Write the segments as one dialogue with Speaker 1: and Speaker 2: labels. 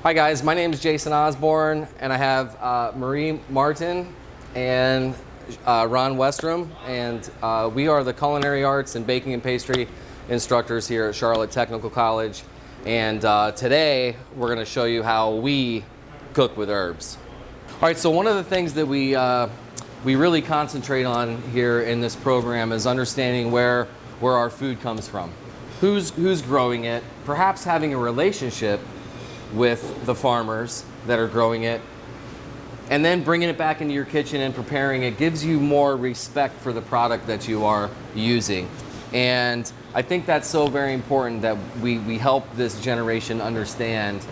Speaker 1: Hi guys, my name is Jason Osborne, and I have Marie Martin and Ron Westrom, and we are the culinary arts and baking and pastry instructors here at Charlotte Technical College. And today we're going to show you how we cook with herbs. All right, so one of the things that we really concentrate on here in this program is understanding where our food comes from, who's growing it, perhaps having a relationship with the farmers that are growing it, and then bringing it back into your kitchen and preparing it gives you more respect for the product that you are using. And I think that's so very important that we help this generation understand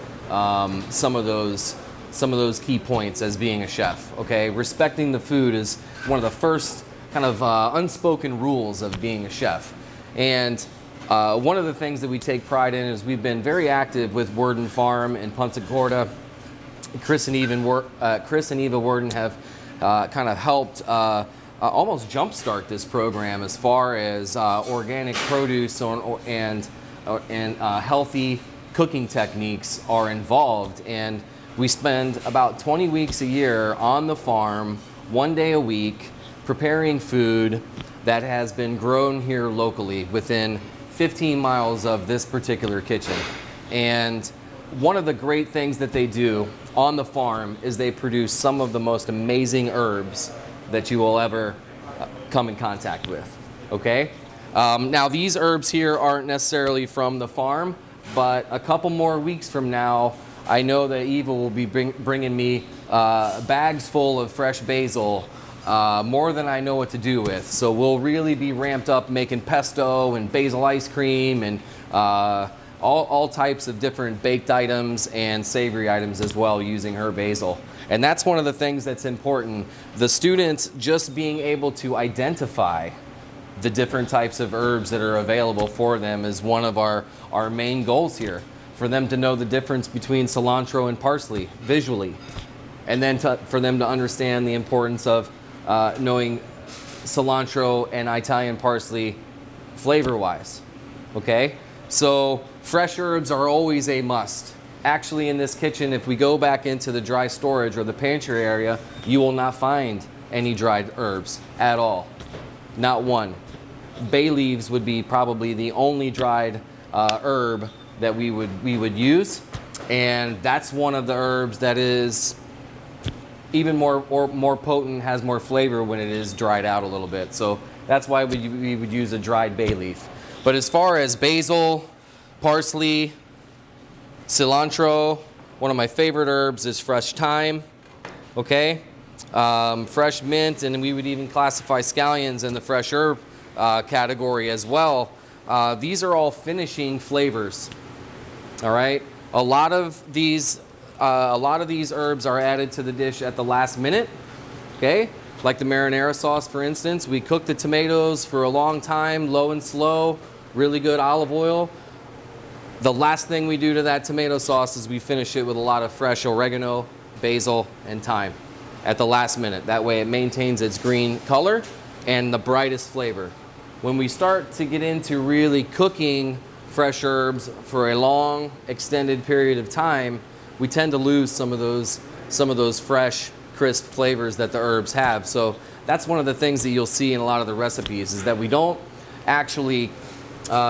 Speaker 1: some of those key points as being a chef. Okay, respecting the food is one of the first kind of unspoken rules of being a chef. And one of the things that we take pride in is we've been very active with Worden Farm in Punta Gorda. Chris and Eva Worden have kind of helped almost jumpstart this program as far as organic produce and healthy cooking techniques are involved. And we spend about 20 weeks a year on the farm, 1 day a week, preparing food that has been grown here locally within 15 miles of this particular kitchen. And one of the great things that they do on the farm is they produce some of the most amazing herbs that you will ever come in contact with, okay? Now these herbs here aren't necessarily from the farm, but a couple more weeks from now, I know that Eva will be bringing me bags full of fresh basil, more than I know what to do with. So we'll really be ramped up making pesto and basil ice cream and all types of different baked items and savory items as well using her basil. And that's one of the things that's important. The students just being able to identify the different types of herbs that are available for them is one of our main goals here. For them to know the difference between cilantro and parsley visually. And then for them to understand the importance of knowing cilantro and Italian parsley flavor-wise, okay? So fresh herbs are always a must. Actually, in this kitchen, if we go back into the dry storage or the pantry area, you will not find any dried herbs at all, not one. Bay leaves would be probably the only dried herb that we would use, and that's one of the herbs that is even more potent, has more flavor when it is dried out a little bit. So that's why we would use a dried bay leaf. But as far as basil, parsley, cilantro, one of my favorite herbs is fresh thyme, okay? Fresh mint, and we would even classify scallions in the fresh herb category as well. These are all finishing flavors, all right? A lot of these herbs are added to the dish at the last minute, okay? Like the marinara sauce, for instance. We cook the tomatoes for a long time, low and slow, really good olive oil. The last thing we do to that tomato sauce is we finish it with a lot of fresh oregano, basil, and thyme at the last minute. That way it maintains its green color and the brightest flavor. When we start to get into really cooking fresh herbs for a long, extended period of time, we tend to lose some of those fresh, crisp flavors that the herbs have. So that's one of the things that you'll see in a lot of the recipes is that we don't actually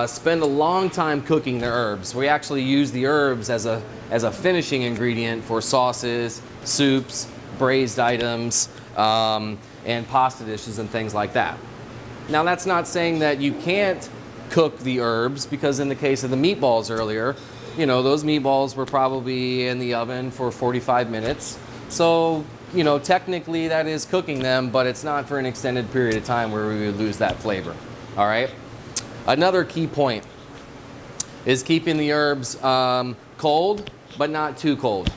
Speaker 1: spend a long time cooking the herbs. We actually use the herbs as a finishing ingredient for sauces, soups, braised items, and pasta dishes and things like that. Now that's not saying that you can't cook the herbs, because in the case of the meatballs earlier, you know, those meatballs were probably in the oven for 45 minutes. So, you know, technically that is cooking them, but it's not for an extended period of time where we would lose that flavor, all right? Another key point is keeping the herbs cold, but not too cold,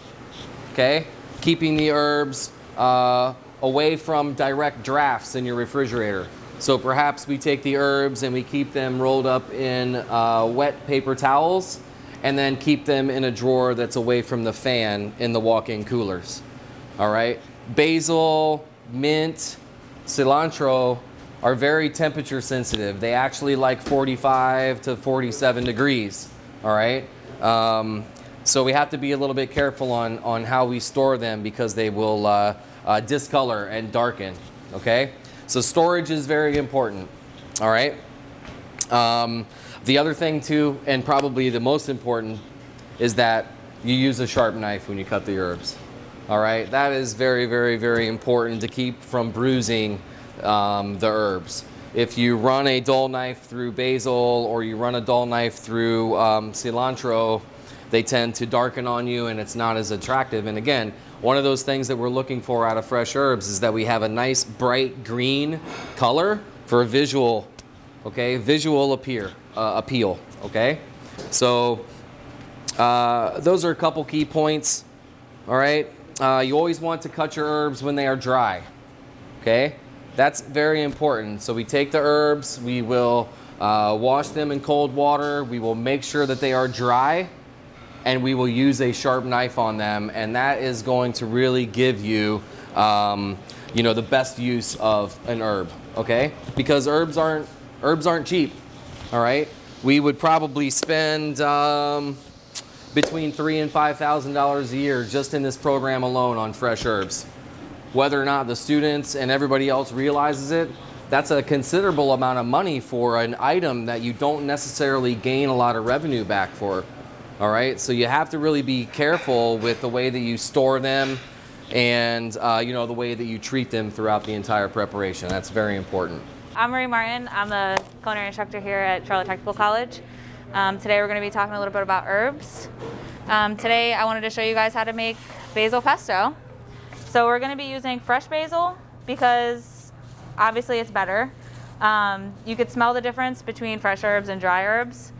Speaker 1: okay? Keeping the herbs away from direct drafts in your refrigerator. So perhaps we take the herbs and we keep them rolled up in wet paper towels and then keep them in a drawer that's away from the fan in the walk-in coolers, all right? Basil, mint, cilantro are very temperature sensitive. They actually like 45 to 47 degrees, all right? So we have to be a little bit careful on how we store them because they will discolor and darken, okay? So storage is very important, all right? The other thing too, and probably the most important, is that you use a sharp knife when you cut the herbs, all right? That is very, very, very important to keep from bruising the herbs. If you run a dull knife through basil or you run a dull knife through cilantro, they tend to darken on you and it's not as attractive. And again, one of those things that we're looking for out of fresh herbs is that we have a nice bright green color for a visual, okay, visual appeal, okay? So those are a couple key points, all right? You always want to cut your herbs when they are dry, okay? That's very important. So we take the herbs, we will wash them in cold water, we will make sure that they are dry, and we will use a sharp knife on them, and that is going to really give you, you know, the best use of an herb, okay? Because herbs aren't cheap, all right? We would probably spend between $3,000 and $5,000 a year just in this program alone on fresh herbs. Whether or not the students and everybody else realizes it, that's a considerable amount of money for an item that you don't necessarily gain a lot of revenue back for. All right, so you have to really be careful with the way that you store them and you know, the way that you treat them throughout the entire preparation. That's very important.
Speaker 2: I'm Marie Martin. I'm the culinary instructor here at Charlotte Technical College. Today we're going to be talking a little bit about herbs. Today I wanted to show you guys how to make basil pesto. So we're going to be using fresh basil because obviously it's better. You could smell the difference between fresh herbs and dry herbs.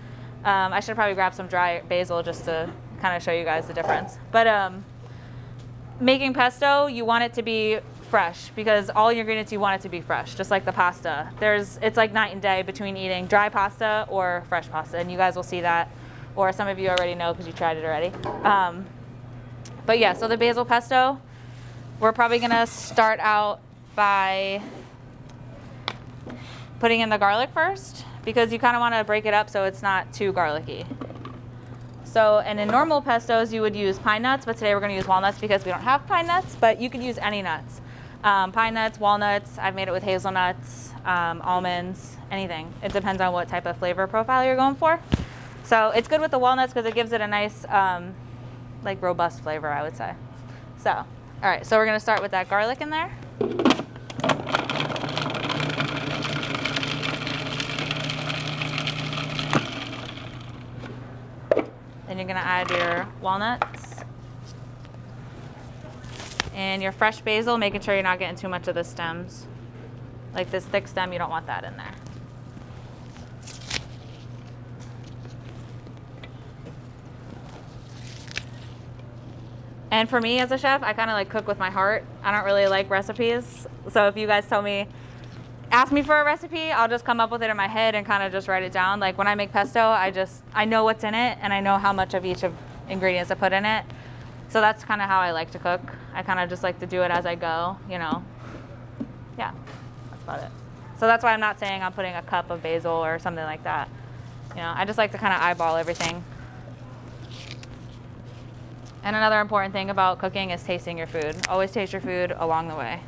Speaker 2: I should probably grab some dry basil just to kind of show you guys the difference. But making pesto, you want it to be fresh because all your ingredients, you want it to be fresh, just like the pasta. It's like night and day between eating dry pasta or fresh pasta, and you guys will see that, or some of you already know because you tried it already. But yeah, so the basil pesto, we're probably gonna start out by putting in the garlic first, because you kind of want to break it up so it's not too garlicky. So, and in normal pestos, you would use pine nuts, but today we're going to use walnuts because we don't have pine nuts, but you could use any nuts. Pine nuts, walnuts, I've made it with hazelnuts, almonds, anything. It depends on what type of flavor profile you're going for. So it's good with the walnuts because it gives it a nice, like robust flavor, I would say. So, all right, so we're going to start with that garlic in there. Then you're going to add your walnuts and your fresh basil, making sure you're not getting too much of the stems. Like this thick stem, you don't want that in there. And for me as a chef, I kind of like cook with my heart. I don't really like recipes. So if you guys ask me for a recipe, I'll just come up with it in my head and kind of just write it down. Like when I make pesto, I know what's in it and I know how much of each of ingredients to put in it. So that's kind of how I like to cook. I kind of just like to do it as I go, you know. Yeah, that's about it. So that's why I'm not saying I'm putting a cup of basil or something like that. You know, I just like to kind of eyeball everything. And another important thing about cooking is tasting your food. Always taste your food along the way.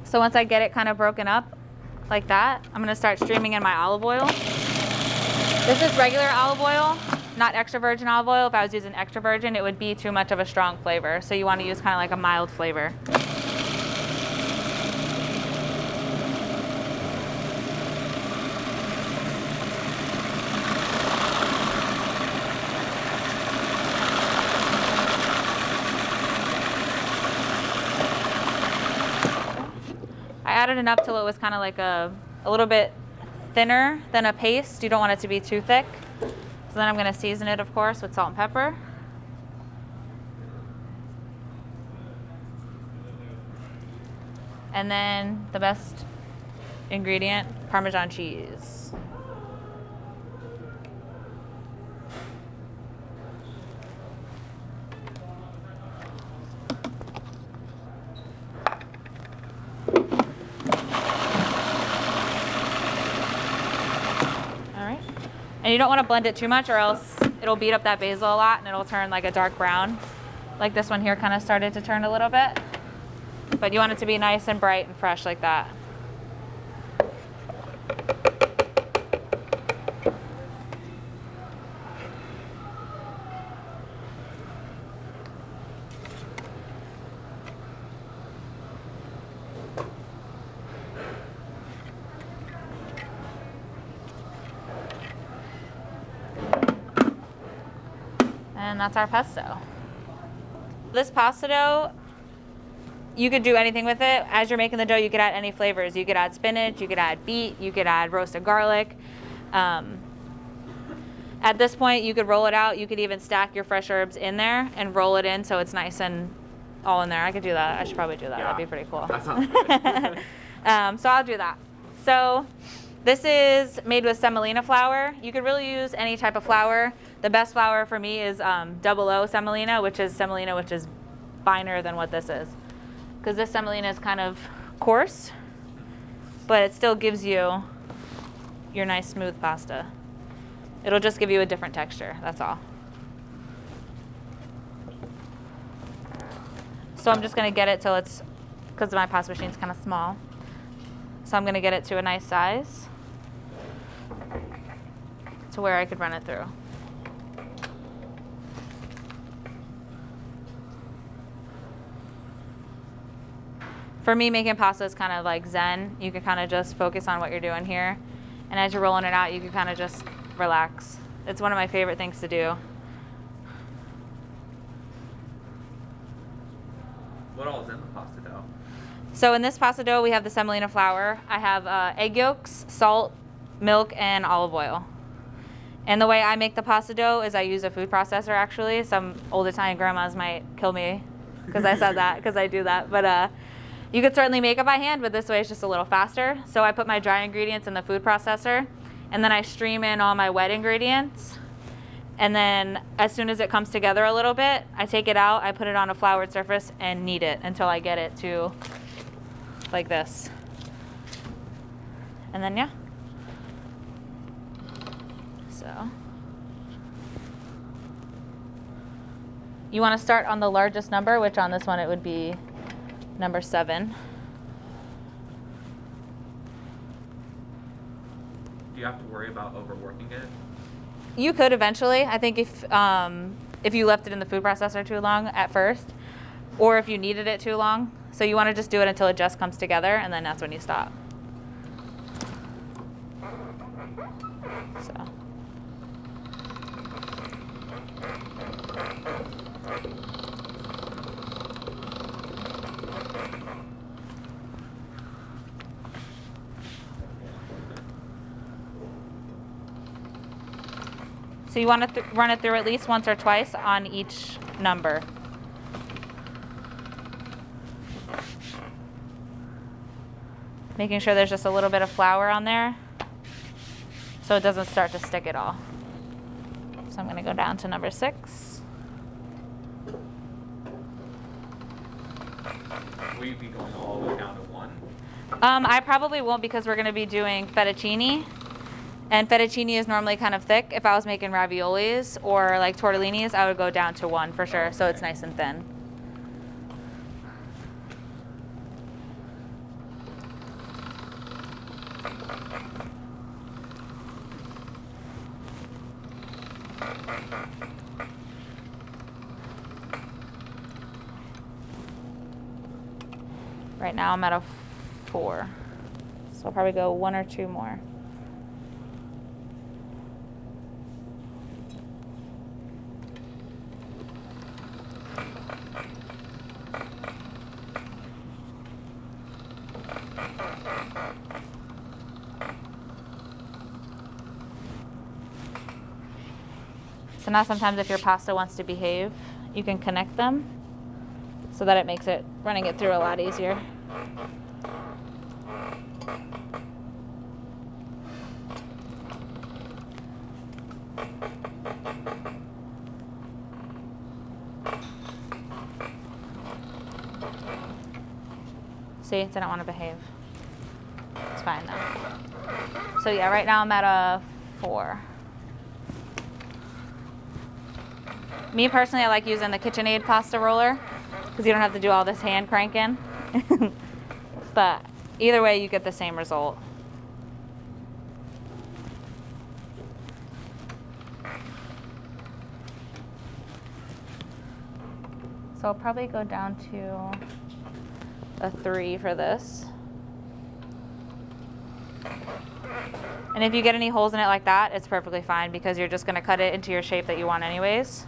Speaker 2: So once I get it kind of broken up like that, I'm gonna start streaming in my olive oil. This is regular olive oil, not extra virgin olive oil. If I was using extra virgin, it would be too much of a strong flavor. So you wanna use kind of like a mild flavor. I added enough till it was kind of like a little bit thinner than a paste. You don't want it to be too thick. So then I'm going to season it, of course, with salt and pepper. And then the best ingredient, Parmesan cheese. And you don't want to blend it too much or else it'll beat up that basil a lot and it'll turn like a dark brown. Like this one here kind of started to turn a little bit. But you want it to be nice and bright and fresh like that. And that's our pesto. This pasta dough, you could do anything with it. As you're making the dough, you could add any flavors. You could add spinach, you could add beet, you could add roasted garlic. At this point, you could roll it out. You could even stack your fresh herbs in there and roll it in so it's nice and all in there. I could do that. I should probably do that.
Speaker 3: Yeah,
Speaker 2: that'd be pretty cool.
Speaker 3: That sounds good.
Speaker 2: So I'll do that. So this is made with semolina flour. You could really use any type of flour. The best flour for me is 00 semolina, which is finer than what this is. Because this semolina is kind of coarse, but it still gives you your nice smooth pasta. It'll just give you a different texture, that's all. So I'm just gonna get it till it's, because my pasta machine's kind of small. So I'm gonna get it to a nice size to where I could run it through. For me, making pasta is kind of like zen. You can kind of just focus on what you're doing here. And as you're rolling it out, you can kind of just relax. It's one of my favorite things to do.
Speaker 3: What all is in the pasta dough?
Speaker 2: So in this pasta dough, we have the semolina flour. I have egg yolks, salt, milk, and olive oil. And the way I make the pasta dough is I use a food processor, actually. Some old Italian grandmas might kill me because I said that, because I do that. But you could certainly make it by hand, but this way it's just a little faster. So I put my dry ingredients in the food processor, and then I stream in all my wet ingredients. And then as soon as it comes together a little bit, I take it out, I put it on a floured surface and knead it until I get it to like this. And then, yeah. So you want to start on the largest number, which on this one it would be number 7.
Speaker 3: Do you have to worry about overworking it?
Speaker 2: You could eventually. I think if you left it in the food processor too long at first, or if you kneaded it too long. So you want to just do it until it just comes together, and then that's when you stop. So. So you want to run it through at least once or twice on each number. Making sure there's just a little bit of flour on there so it doesn't start to stick at all. So I'm going to go down to number 6.
Speaker 3: Will you be going all the way down to 1?
Speaker 2: I probably won't, because we're going to be doing fettuccine. And fettuccine is normally kind of thick. If I was making raviolis or like tortellinis, I would go down to 1 for sure, so it's nice and thin. Right now I'm at a 4, so I'll probably go 1 or 2 more. So now sometimes if your pasta wants to behave, you can connect them so that it makes it running it through a lot easier. See, it didn't want to behave. It's fine though. So yeah, right now I'm at a 4. Me personally, I like using the KitchenAid pasta roller because you don't have to do all this hand cranking. But either way, you get the same result. So I'll probably go down to a 3 for this. And if you get any holes in it like that, it's perfectly fine because you're just gonna cut it into your shape that you want anyways.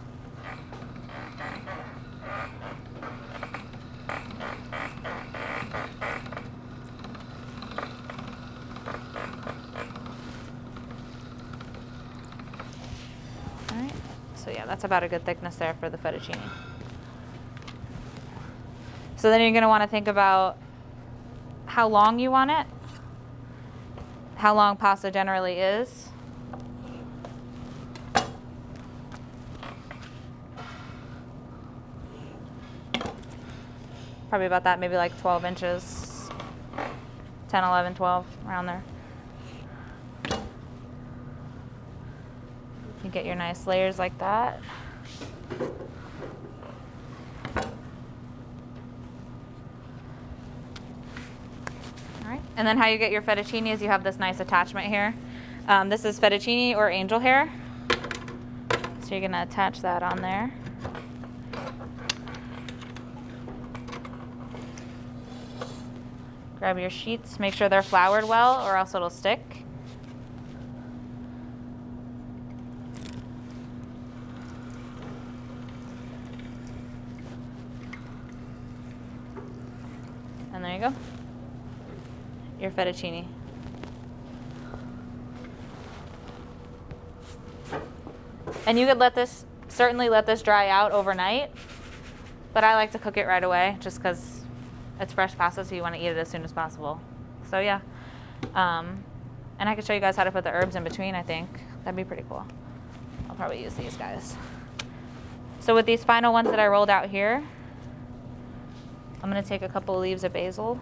Speaker 2: All right, so yeah, that's about a good thickness there for the fettuccine. So then you're gonna wanna think about how long you want it, how long pasta generally is. Probably about that, maybe like 12 inches, 10, 11, 12, around there. You get your nice layers like that. And then how you get your fettuccine is you have this nice attachment here. This is fettuccine or angel hair. So you're gonna attach that on there. Grab your sheets, make sure they're floured well or else it'll stick. And there you go. Your fettuccine. And you could certainly let this dry out overnight, but I like to cook it right away just because it's fresh pasta, so you want to eat it as soon as possible. So yeah, and I could show you guys how to put the herbs in between. I think that'd be pretty cool. I'll probably use these guys. So with these final ones that I rolled out here, I'm gonna take a couple of leaves of basil.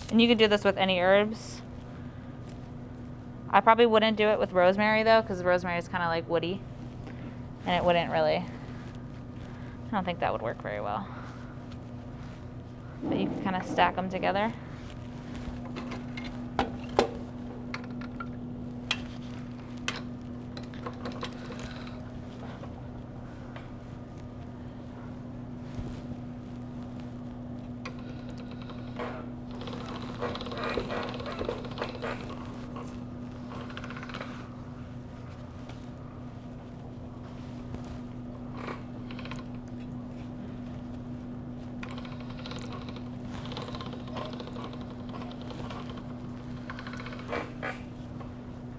Speaker 2: And you could do this with any herbs. I probably wouldn't do it with rosemary though, because rosemary is kind of like woody. And it wouldn't really, I don't think that would work very well. But you can kind of stack them together.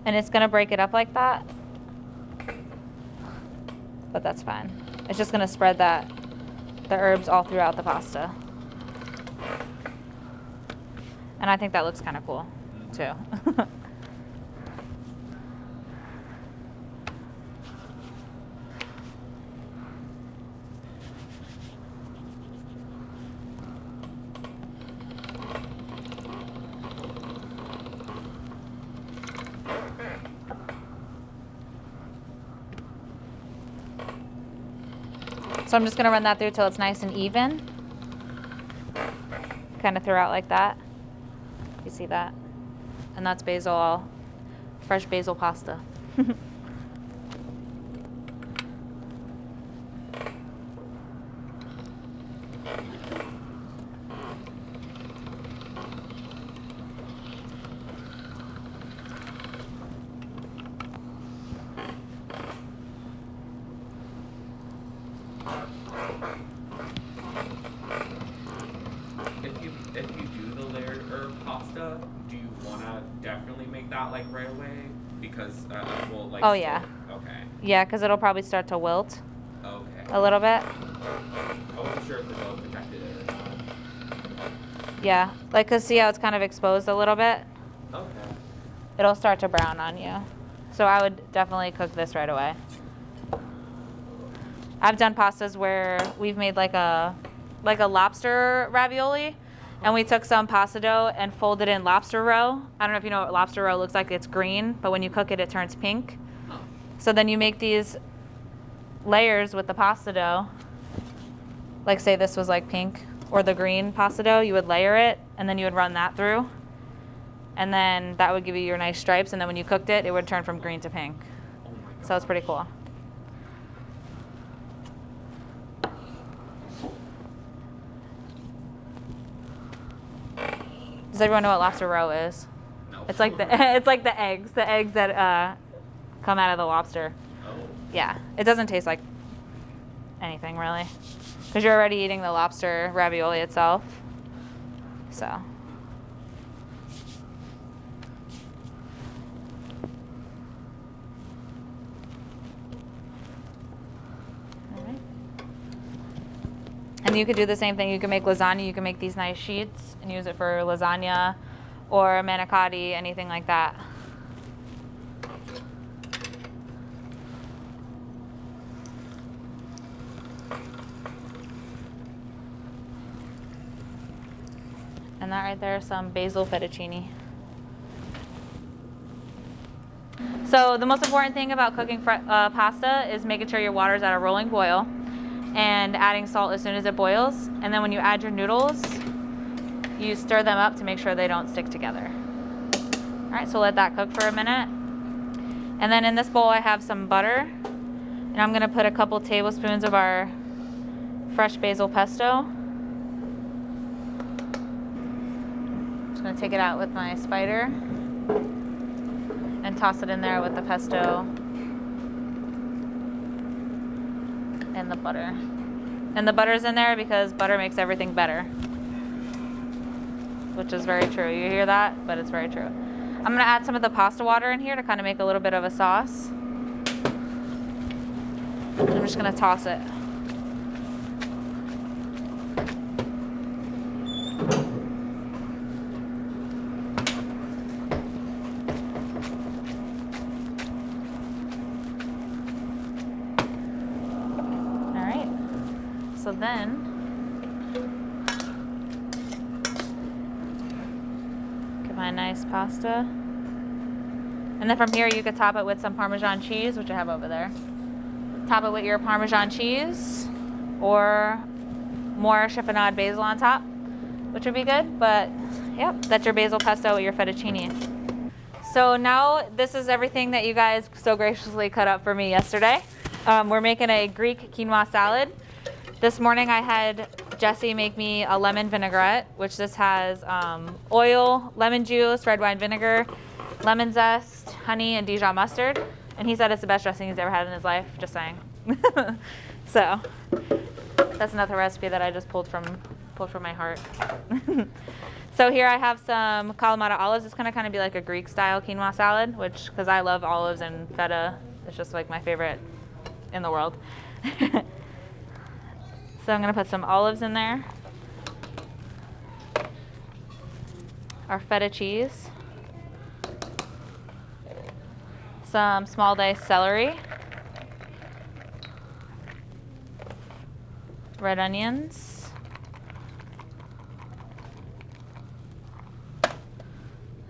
Speaker 2: And it's gonna break it up like that, but that's fine. It's just gonna spread the herbs all throughout the pasta. And I think that looks kind of cool too. So I'm just gonna run that through till it's nice and even. Kind of throughout like that. You see that? And that's basil, fresh basil pasta.
Speaker 3: If you do the layered herb pasta, do you want to definitely make that like right away? Because we'll like.
Speaker 2: Oh yeah.
Speaker 3: Okay.
Speaker 2: Yeah, because it'll probably start to wilt
Speaker 3: Okay.
Speaker 2: a little bit.
Speaker 3: I wasn't sure if the dough protected it or not.
Speaker 2: Yeah, like, cause see how it's kind of exposed a little bit?
Speaker 3: Okay.
Speaker 2: It'll start to brown on you. So I would definitely cook this right away. I've done pastas where we've made like a lobster ravioli, and we took some pasta dough and folded in lobster roe. I don't know if you know what lobster roe looks like. It's green, but when you cook it, it turns pink. So then you make these layers with the pasta dough. Like say this was like pink or the green pasta dough, you would layer it and then you would run that through. And then that would give you your nice stripes, and then when you cooked it, it would turn from green to pink.
Speaker 3: Oh my God.
Speaker 2: So it's pretty cool. Does everyone know what lobster roe is?
Speaker 3: No.
Speaker 2: It's like the eggs that come out of the lobster.
Speaker 3: Oh.
Speaker 2: Yeah, it doesn't taste like anything really, because you're already eating the lobster ravioli itself. So. Alright. And you could do the same thing. You can make lasagna. You can make these nice sheets and use it for lasagna or manicotti, anything like that. And that right there is some basil fettuccine. So the most important thing about cooking pasta is making sure your water's at a rolling boil and adding salt as soon as it boils. And then when you add your noodles, you stir them up to make sure they don't stick together. All right, so let that cook for a minute. And then in this bowl I have some butter, and I'm gonna put a couple tablespoons of our fresh basil pesto. Just gonna take it out with my spider and toss it in there with the pesto and the butter. And the butter's in there because butter makes everything better, which is very true. You hear that? But it's very true. I'm gonna add some of the pasta water in here to kind of make a little bit of a sauce. I'm just gonna toss it. So then, get my nice pasta. And then from here you could top it with some Parmesan cheese, which I have over there. Top it with your Parmesan cheese or more chiffonade basil on top, which would be good. But yep, that's your basil pesto with your fettuccine. So now this is everything that you guys so graciously cut up for me yesterday. We're making a Greek quinoa salad. This morning I had Jesse make me a lemon vinaigrette, which this has oil, lemon juice, red wine vinegar, lemon zest, honey, and Dijon mustard. And he said it's the best dressing he's ever had in his life, just saying. So that's another recipe that I just pulled from my heart. So here I have some Kalamata olives. It's gonna kind of be like a Greek style quinoa salad, which, because I love olives and feta, it's just like my favorite in the world. So I'm gonna put some olives in there, our feta cheese, some small diced celery, red onions,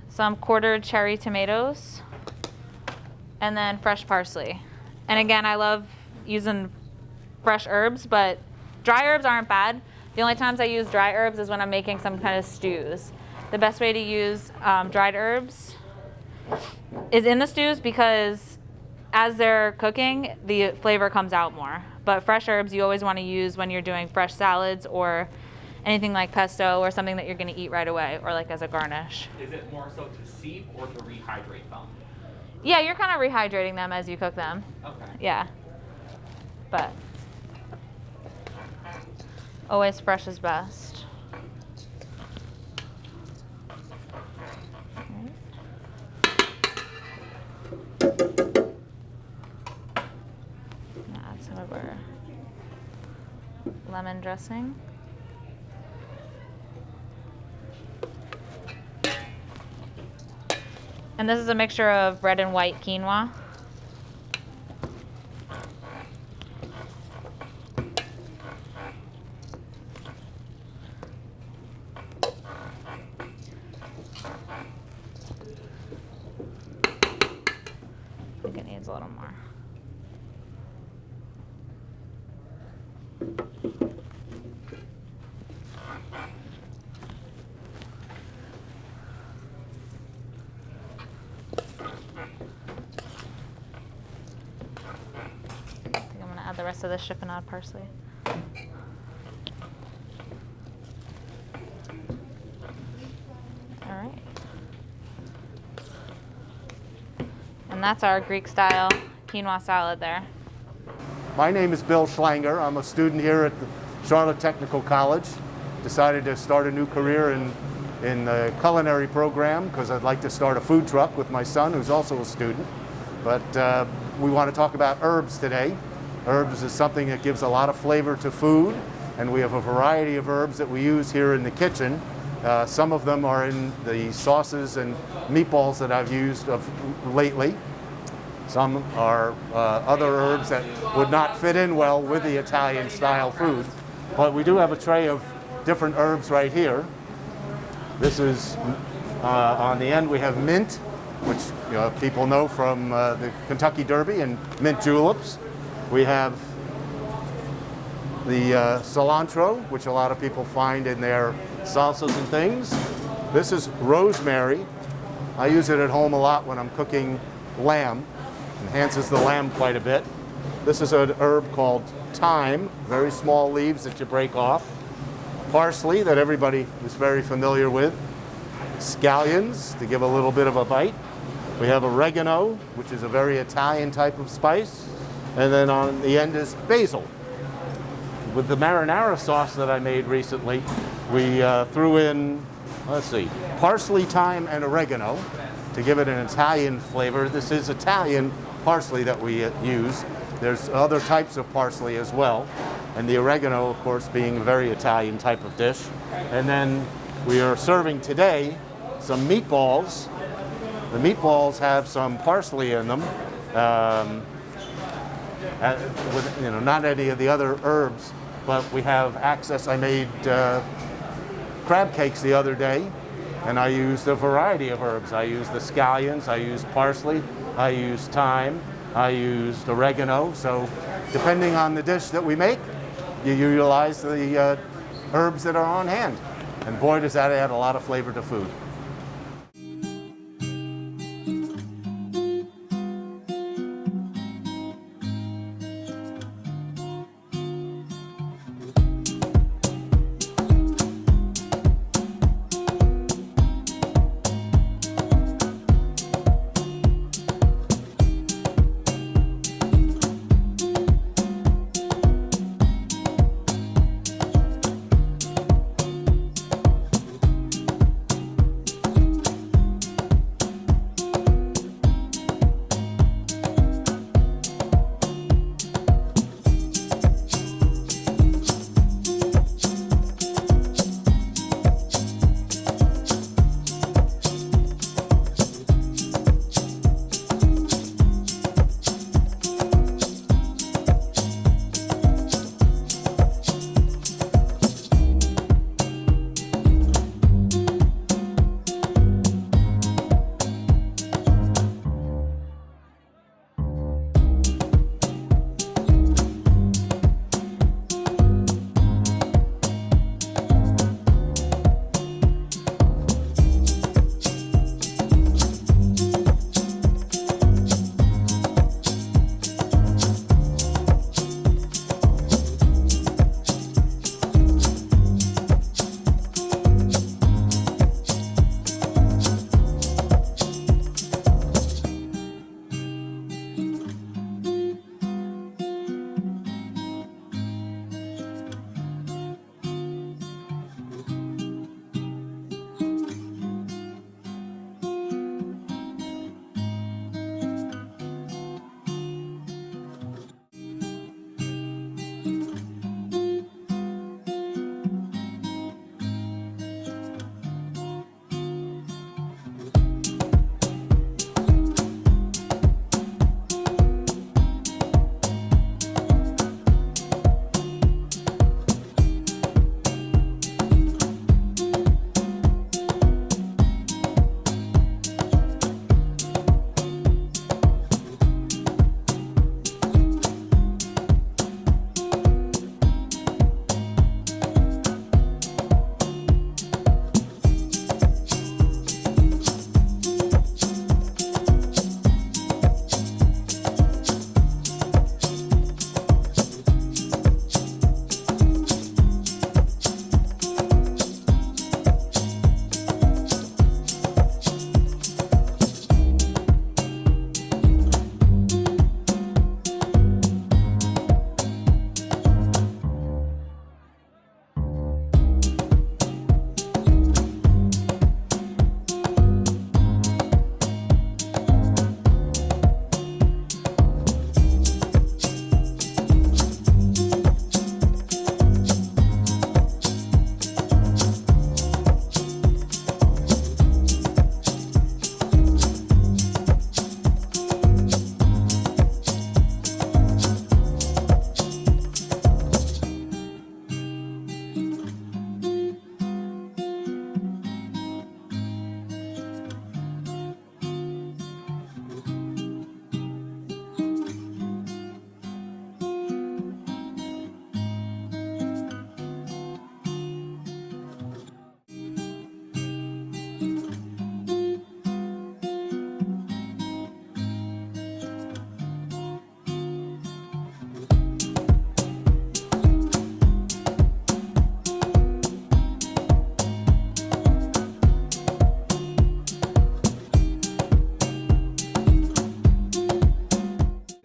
Speaker 2: some quartered cherry tomatoes, and then fresh parsley. And again, I love using fresh herbs, but dry herbs aren't bad. The only times I use dry herbs is when I'm making some kind of stews. The best way to use dried herbs is in the stews, because as they're cooking, the flavor comes out more. But fresh herbs you always want to use when you're doing fresh salads or anything like pesto or something that you're going to eat right away, or like as a garnish.
Speaker 3: Is it more so to steep or to rehydrate them?
Speaker 2: Yeah, you're kind of rehydrating them as you cook them.
Speaker 3: Okay.
Speaker 2: Yeah. But always fresh is best. Add some of our lemon dressing. And this is a mixture of red and white quinoa. little more. I think I'm gonna add the rest of the chiffonade parsley. All right. And that's our Greek style quinoa salad there.
Speaker 4: My name is Bill Schlanger. I'm a student here at the Charlotte Technical College. Decided to start a new career in the culinary program because I'd like to start a food truck with my son, who's also a student. But we want to talk about herbs today. Herbs is something that gives a lot of flavor to food, and we have a variety of herbs that we use here in the kitchen. Some of them are in the sauces and meatballs that I've used lately. Some are other herbs that would not fit in well with the Italian style food. But we do have a tray of different herbs right here. This is, on the end we have mint, which people know from the Kentucky Derby, and mint juleps. We have the cilantro, which a lot of people find in their salsas and things. This is rosemary. I use it at home a lot when I'm cooking lamb. Enhances the lamb quite a bit. This is an herb called thyme, very small leaves that you break off. Parsley, that everybody is very familiar with. Scallions, to give a little bit of a bite. We have oregano, which is a very Italian type of spice. And then on the end is basil. With the marinara sauce that I made recently, we threw in, let's see, parsley, thyme, and oregano to give it an Italian flavor. This is Italian parsley that we use. There's other types of parsley as well. And the oregano, of course, being a very Italian type of dish. And then we are serving today some meatballs. The meatballs have some parsley in them. With, not any of the other herbs, but we have access. I made crab cakes the other day, and I used a variety of herbs. I used the scallions, I used parsley, I used thyme, I used oregano. So depending on the dish that we make, you utilize the herbs that are on hand. And boy, does that add a lot of flavor to food.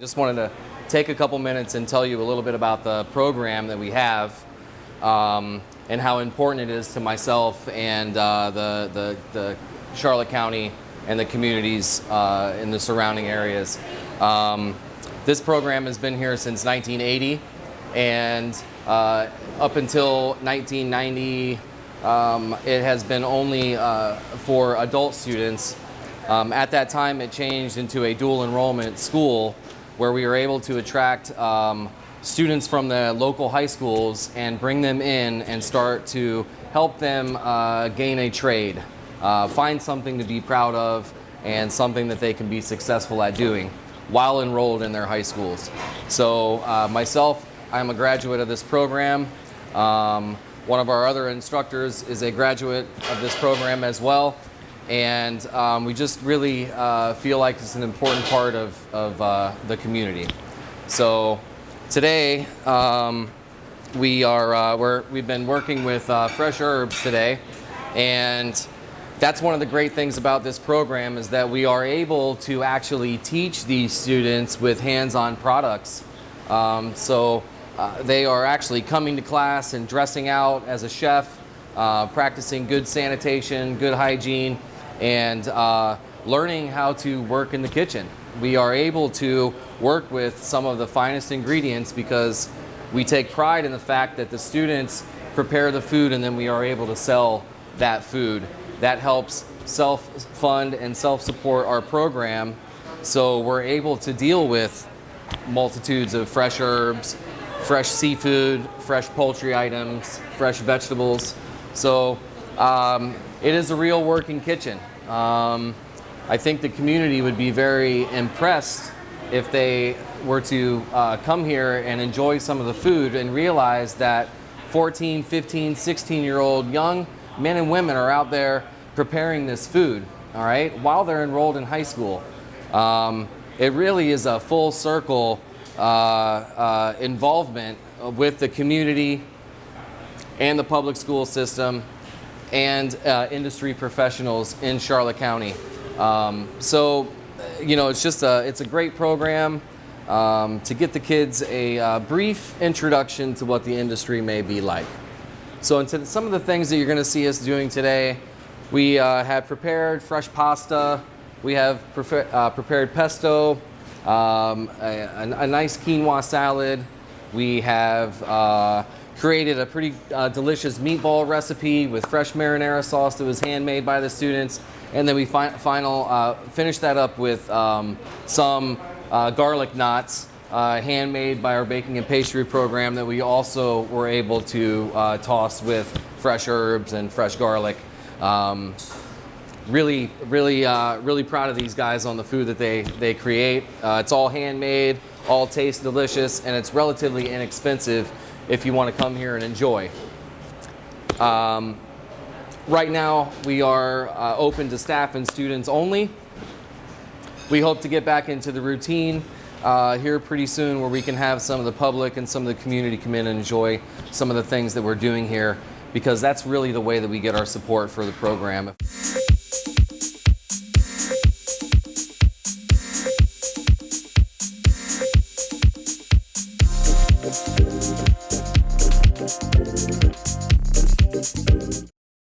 Speaker 1: just wanted to take a couple minutes and tell you a little bit about the program that we have, and how important it is to myself and the Charlotte County and the communities in the surrounding areas. This program has been here since 1980, and up until 1990, it has been only for adult students. At that time, it changed into a dual enrollment school where we were able to attract students from the local high schools and bring them in and start to help them gain a trade, find something to be proud of and something that they can be successful at doing while enrolled in their high schools. So myself, I'm a graduate of this program. One of our other instructors is a graduate of this program as well. And we just really feel like it's an important part of the community. So today, we've been working with fresh herbs today, and that's one of the great things about this program is that we are able to actually teach these students with hands-on products. They are actually coming to class and dressing out as a chef, practicing good sanitation, good hygiene, and learning how to work in the kitchen. We are able to work with some of the finest ingredients because we take pride in the fact that the students prepare the food and then we are able to sell that food. That helps self-fund and self-support our program, so we're able to deal with multitudes of fresh herbs, fresh seafood, fresh poultry items, fresh vegetables. So it is a real working kitchen. I think the community would be very impressed if they were to come here and enjoy some of the food and realize that 14, 15, 16-year-old young men and women are out there preparing this food, all right, while they're enrolled in high school. It really is a full circle involvement with the community and the public school system and industry professionals in Charlotte County. So, you know, it's a great program to get the kids a brief introduction to what the industry may be like. So into some of the things that you're going to see us doing today, we have prepared fresh pasta, we have prepared pesto, a nice quinoa salad, we have created a pretty delicious meatball recipe with fresh marinara sauce that was handmade by the students, and then we finish that up with some garlic knots handmade by our baking and pastry program that we also were able to toss with fresh herbs and fresh garlic. Really proud of these guys on the food that they create. It's all handmade, all tastes delicious, and it's relatively inexpensive if you want to come here and enjoy. Right now, we are open to staff and students only. We hope to get back into the routine here pretty soon where we can have some of the public and some of the community come in and enjoy some of the things that we're doing here, because that's really the way that we get our support for the program.